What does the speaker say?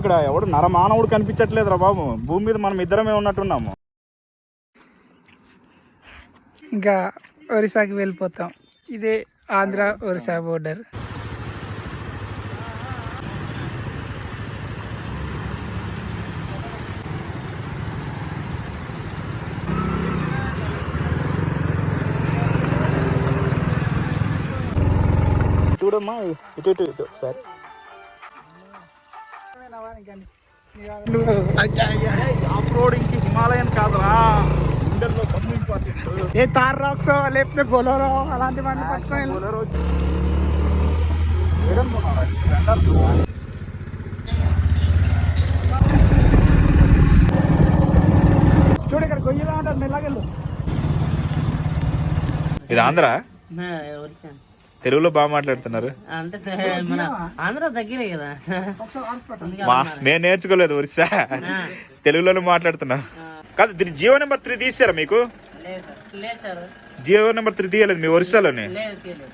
ఇక్కడ ఎవడు నరమానవుడు కనిపించట్లేదురా బాబు. భూమి మీద మనం ఇద్దరమే ఉన్నట్టున్నాము. ఇంకా ఒరిస్సాకి వెళ్ళిపోతాం. ఇదే ఆంధ్ర ఒరిస్సా బోర్డర్. చూడమ్మా ఇటు ఇటు ఇటు సార్. ఆఫ్ రోడింగ్ కి హిమాలయన్ కాదురా, ఇండర్లో కమ్ము ఇంపార్టెంట్. ఏ తార్ రాక్స్ లేకపోతే బొలెరో అలాంటి బండి పట్టుకొని బొలెరో చూడు ఇక్కడ గొయ్యిలా ఉంటుంది, మెల్లగెళ్ళు. ఇది ఆంధ్ర, తెలుగులో బాగా మాట్లాడుతున్నారు. అంటే మన ఆంధ్ర దగ్గరే కదా. నేను నేర్చుకోలేదు ఒరిస్సా, తెలుగులోనే మాట్లాడుతున్నా. కాదు దీని జియో నెంబర్ 3 తీసారా మీకు? లేదు సార్. జియో నెంబర్ 3 తీయలేదు మీ ఒరిస్సాలోనే? లేదు.